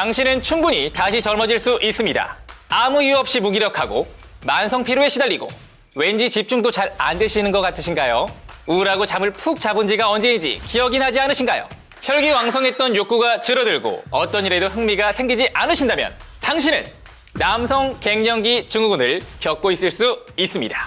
당신은 충분히 다시 젊어질 수 있습니다. 아무 이유 없이 무기력하고 만성 피로에 시달리고 왠지 집중도 잘 안 되시는 것 같으신가요? 우울하고 잠을 푹 잡은 지가 언제인지 기억이 나지 않으신가요? 혈기왕성했던 욕구가 줄어들고 어떤 일에도 흥미가 생기지 않으신다면 당신은 남성 갱년기 증후군을 겪고 있을 수 있습니다.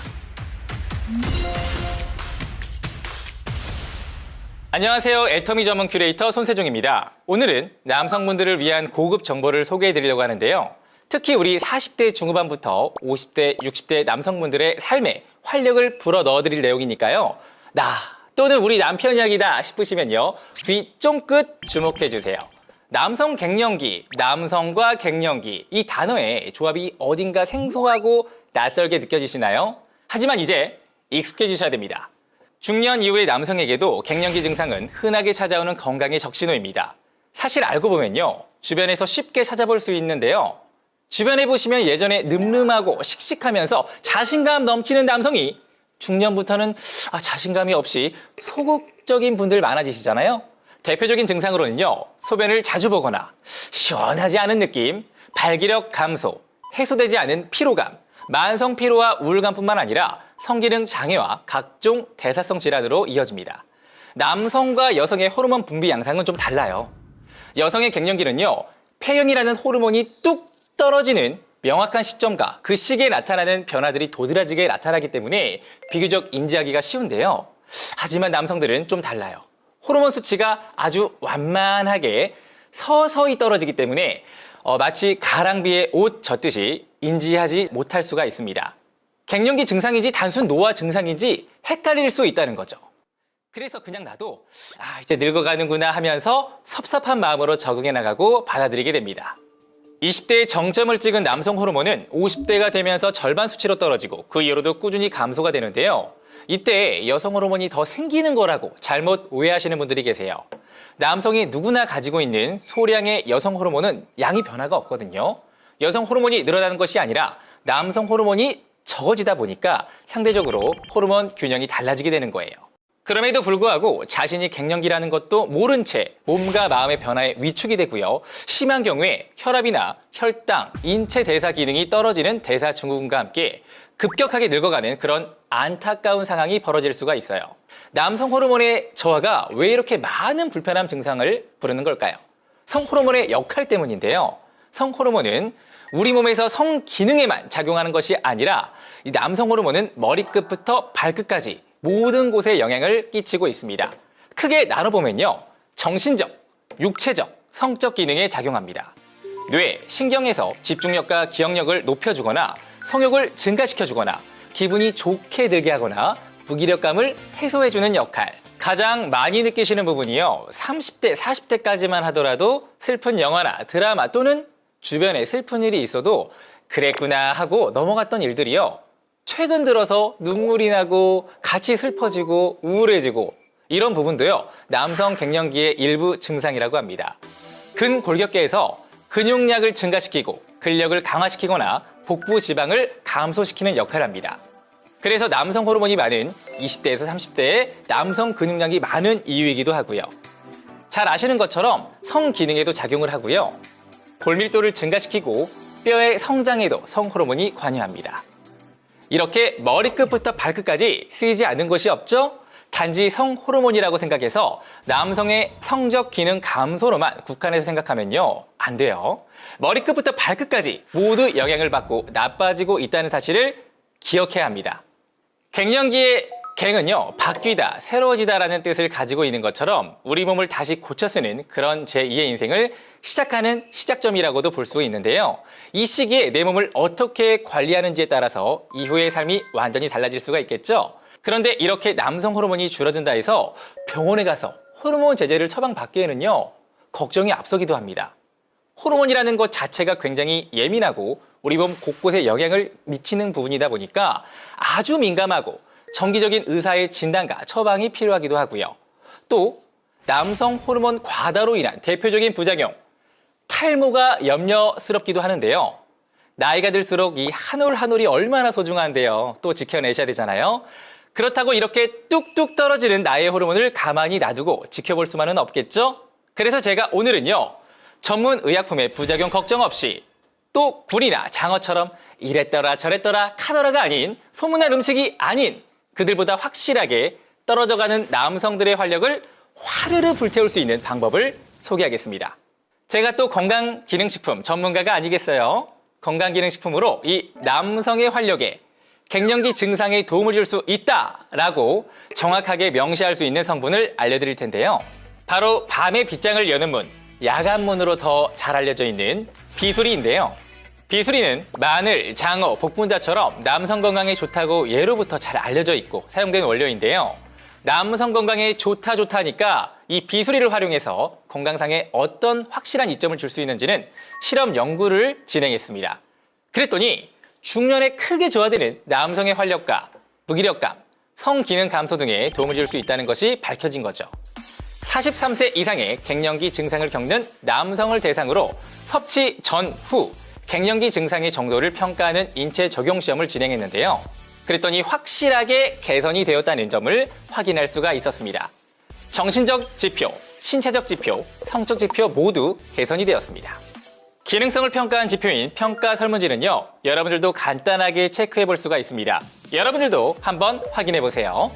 안녕하세요. 애터미 전문 큐레이터 손세종입니다. 오늘은 남성분들을 위한 고급 정보를 소개해드리려고 하는데요. 특히 우리 40대 중후반부터 50대, 60대 남성분들의 삶에 활력을 불어넣어드릴 내용이니까요. 나 또는 우리 남편 이야기다 싶으시면요. 귀 쫑긋 주목해주세요. 남성 갱년기, 남성과 갱년기 이 단어의 조합이 어딘가 생소하고 낯설게 느껴지시나요? 하지만 이제 익숙해지셔야 됩니다. 중년 이후의 남성에게도 갱년기 증상은 흔하게 찾아오는 건강의 적신호입니다. 사실 알고 보면요. 주변에서 쉽게 찾아볼 수 있는데요. 주변에 보시면 예전에 늠름하고 씩씩하면서 자신감 넘치는 남성이 중년부터는 자신감이 없이 소극적인 분들 많아지시잖아요. 대표적인 증상으로는요. 소변을 자주 보거나 시원하지 않은 느낌, 발기력 감소, 해소되지 않은 피로감, 만성 피로와 우울감뿐만 아니라 성기능 장애와 각종 대사성 질환으로 이어집니다. 남성과 여성의 호르몬 분비 양상은 좀 달라요. 여성의 갱년기는요. 폐경이라는 호르몬이 뚝 떨어지는 명확한 시점과 그 시기에 나타나는 변화들이 도드라지게 나타나기 때문에 비교적 인지하기가 쉬운데요. 하지만 남성들은 좀 달라요. 호르몬 수치가 아주 완만하게 서서히 떨어지기 때문에 마치 가랑비에 옷 젖듯이 인지하지 못할 수가 있습니다. 갱년기 증상인지 단순 노화 증상인지 헷갈릴 수 있다는 거죠. 그래서 그냥 나도 이제 늙어가는구나 하면서 섭섭한 마음으로 적응해 나가고 받아들이게 됩니다. 20대의 정점을 찍은 남성 호르몬은 50대가 되면서 절반 수치로 떨어지고 그 이후로도 꾸준히 감소가 되는데요. 이때 여성 호르몬이 더 생기는 거라고 잘못 오해하시는 분들이 계세요. 남성이 누구나 가지고 있는 소량의 여성 호르몬은 양이 변화가 없거든요. 여성 호르몬이 늘어나는 것이 아니라 남성 호르몬이 적어지다 보니까 상대적으로 호르몬 균형이 달라지게 되는 거예요. 그럼에도 불구하고 자신이 갱년기라는 것도 모른 채 몸과 마음의 변화에 위축이 되고요. 심한 경우에 혈압이나 혈당, 인체 대사 기능이 떨어지는 대사 증후군과 함께 급격하게 늙어가는 그런 안타까운 상황이 벌어질 수가 있어요. 남성 호르몬의 저하가 왜 이렇게 많은 불편함 증상을 부르는 걸까요? 성호르몬의 역할 때문인데요. 성호르몬은 우리 몸에서 성기능에만 작용하는 것이 아니라 이 남성 호르몬은 머리끝부터 발끝까지 모든 곳에 영향을 끼치고 있습니다. 크게 나눠보면요. 정신적, 육체적, 성적 기능에 작용합니다. 뇌, 신경에서 집중력과 기억력을 높여주거나 성욕을 증가시켜주거나 기분이 좋게 들게 하거나 무기력감을 해소해주는 역할. 가장 많이 느끼시는 부분이요. 30대, 40대까지만 하더라도 슬픈 영화나 드라마 또는 주변에 슬픈 일이 있어도 그랬구나 하고 넘어갔던 일들이요. 최근 들어서 눈물이 나고 같이 슬퍼지고 우울해지고 이런 부분도요. 남성 갱년기의 일부 증상이라고 합니다. 근골격계에서 근육량을 증가시키고 근력을 강화시키거나 복부 지방을 감소시키는 역할을 합니다. 그래서 남성 호르몬이 많은 20대에서 30대에 남성 근육량이 많은 이유이기도 하고요. 잘 아시는 것처럼 성기능에도 작용을 하고요. 골밀도를 증가시키고 뼈의 성장에도 성호르몬이 관여합니다. 이렇게 머리끝부터 발끝까지 쓰이지 않는 것이 없죠? 단지 성호르몬이라고 생각해서 남성의 성적 기능 감소로만 국한해서 생각하면요. 안 돼요. 머리끝부터 발끝까지 모두 영향을 받고 나빠지고 있다는 사실을 기억해야 합니다. 갱년기의 갱은요. 바뀌다, 새로워지다라는 뜻을 가지고 있는 것처럼 우리 몸을 다시 고쳐 쓰는 그런 제2의 인생을 시작하는 시작점이라고도 볼 수 있는데요. 이 시기에 내 몸을 어떻게 관리하는지에 따라서 이후의 삶이 완전히 달라질 수가 있겠죠. 그런데 이렇게 남성 호르몬이 줄어든다 해서 병원에 가서 호르몬 제제를 처방받기에는요. 걱정이 앞서기도 합니다. 호르몬이라는 것 자체가 굉장히 예민하고 우리 몸 곳곳에 영향을 미치는 부분이다 보니까 아주 민감하고 정기적인 의사의 진단과 처방이 필요하기도 하고요. 또 남성 호르몬 과다로 인한 대표적인 부작용, 탈모가 염려스럽기도 하는데요. 나이가 들수록 이 한 올 한 올이 얼마나 소중한데요. 또 지켜내셔야 되잖아요. 그렇다고 이렇게 뚝뚝 떨어지는 나의 호르몬을 가만히 놔두고 지켜볼 수만은 없겠죠? 그래서 제가 오늘은요. 전문 의약품의 부작용 걱정 없이 또 굴이나 장어처럼 이랬더라 저랬더라 카더라가 아닌 소문난 음식이 아닌 그들보다 확실하게 떨어져가는 남성들의 활력을 화르르 불태울 수 있는 방법을 소개하겠습니다. 제가 또 건강기능식품 전문가가 아니겠어요? 건강기능식품으로 이 남성의 활력에 갱년기 증상에 도움을 줄 수 있다라고 정확하게 명시할 수 있는 성분을 알려드릴 텐데요. 바로 밤의 빗장을 여는 문, 야간문으로 더 잘 알려져 있는 비수리인데요. 비수리는 마늘, 장어, 복분자처럼 남성 건강에 좋다고 예로부터 잘 알려져 있고 사용되는 원료인데요. 남성 건강에 좋다니까 이 비수리를 활용해서 건강상에 어떤 확실한 이점을 줄 수 있는지는 실험 연구를 진행했습니다. 그랬더니 중년에 크게 저하되는 남성의 활력과 무기력감, 성기능 감소 등에 도움을 줄 수 있다는 것이 밝혀진 거죠. 43세 이상의 갱년기 증상을 겪는 남성을 대상으로 섭취 전, 후 갱년기 증상의 정도를 평가하는 인체 적용 시험을 진행했는데요. 그랬더니 확실하게 개선이 되었다는 점을 확인할 수가 있었습니다. 정신적 지표, 신체적 지표, 성적 지표 모두 개선이 되었습니다. 기능성을 평가한 지표인 평가 설문지는요, 여러분들도 간단하게 체크해 볼 수가 있습니다. 여러분들도 한번 확인해 보세요.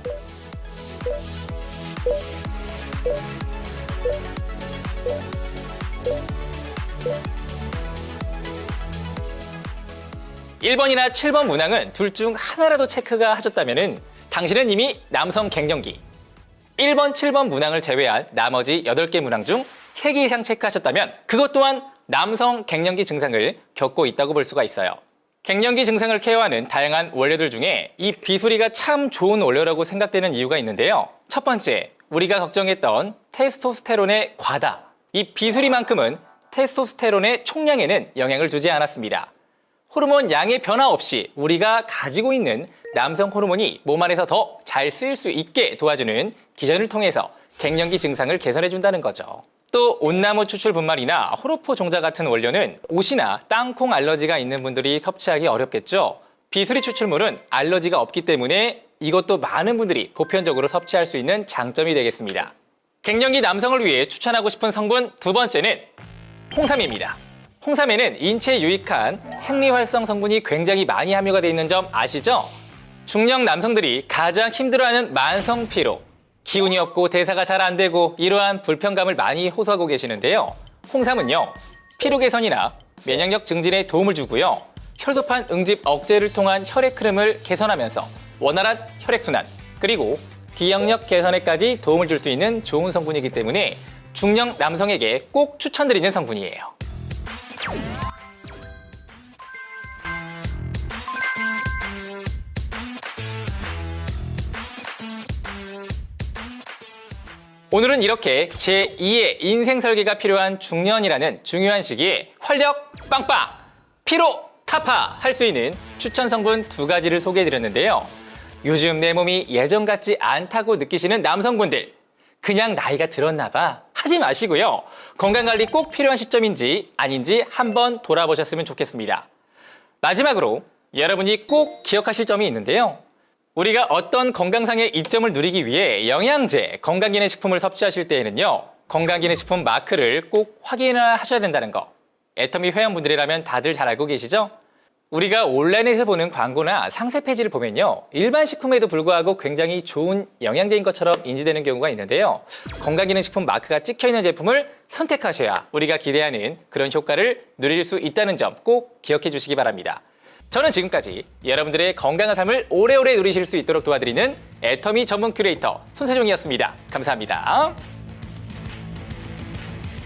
1번이나 7번 문항은 둘 중 하나라도 체크가 하셨다면 당신은 이미 남성 갱년기. 1번, 7번 문항을 제외한 나머지 8개 문항 중 3개 이상 체크하셨다면 그것 또한 남성 갱년기 증상을 겪고 있다고 볼 수가 있어요. 갱년기 증상을 케어하는 다양한 원료들 중에 이 비수리가 참 좋은 원료라고 생각되는 이유가 있는데요. 첫 번째, 우리가 걱정했던 테스토스테론의 과다. 이 비수리만큼은 테스토스테론의 총량에는 영향을 주지 않았습니다. 호르몬 양의 변화 없이 우리가 가지고 있는 남성 호르몬이 몸 안에서 더 잘 쓰일 수 있게 도와주는 기전을 통해서 갱년기 증상을 개선해준다는 거죠. 또 온나무 추출분말이나 호로포 종자 같은 원료는 옷이나 땅콩 알러지가 있는 분들이 섭취하기 어렵겠죠. 비수리 추출물은 알러지가 없기 때문에 이것도 많은 분들이 보편적으로 섭취할 수 있는 장점이 되겠습니다. 갱년기 남성을 위해 추천하고 싶은 성분 두 번째는 홍삼입니다. 홍삼에는 인체에 유익한 생리활성 성분이 굉장히 많이 함유가 되어 있는 점 아시죠? 중년 남성들이 가장 힘들어하는 만성 피로, 기운이 없고 대사가 잘 안 되고 이러한 불편감을 많이 호소하고 계시는데요. 홍삼은요, 피로 개선이나 면역력 증진에 도움을 주고요. 혈소판 응집 억제를 통한 혈액 흐름을 개선하면서 원활한 혈액순환, 그리고 기억력 개선에까지 도움을 줄 수 있는 좋은 성분이기 때문에 중년 남성에게 꼭 추천드리는 성분이에요. 오늘은 이렇게 제2의 인생 설계가 필요한 중년이라는 중요한 시기에 활력 빵빵, 피로 타파 할 수 있는 추천 성분 2가지를 소개해드렸는데요. 요즘 내 몸이 예전 같지 않다고 느끼시는 남성분들, 그냥 나이가 들었나 봐 하지 마시고요. 건강관리 꼭 필요한 시점인지 아닌지 한번 돌아보셨으면 좋겠습니다. 마지막으로 여러분이 꼭 기억하실 점이 있는데요. 우리가 어떤 건강상의 이점을 누리기 위해 영양제, 건강기능식품을 섭취하실 때에는요, 건강기능식품 마크를 꼭 확인을 하셔야 된다는 거. 애터미 회원분들이라면 다들 잘 알고 계시죠? 우리가 온라인에서 보는 광고나 상세 페이지를 보면요, 일반 식품에도 불구하고 굉장히 좋은 영양제인 것처럼 인지되는 경우가 있는데요. 건강기능식품 마크가 찍혀있는 제품을 선택하셔야 우리가 기대하는 그런 효과를 누릴 수 있다는 점 꼭 기억해 주시기 바랍니다. 저는 지금까지 여러분들의 건강한 삶을 오래오래 누리실 수 있도록 도와드리는 애터미 전문 큐레이터 손세종이었습니다. 감사합니다.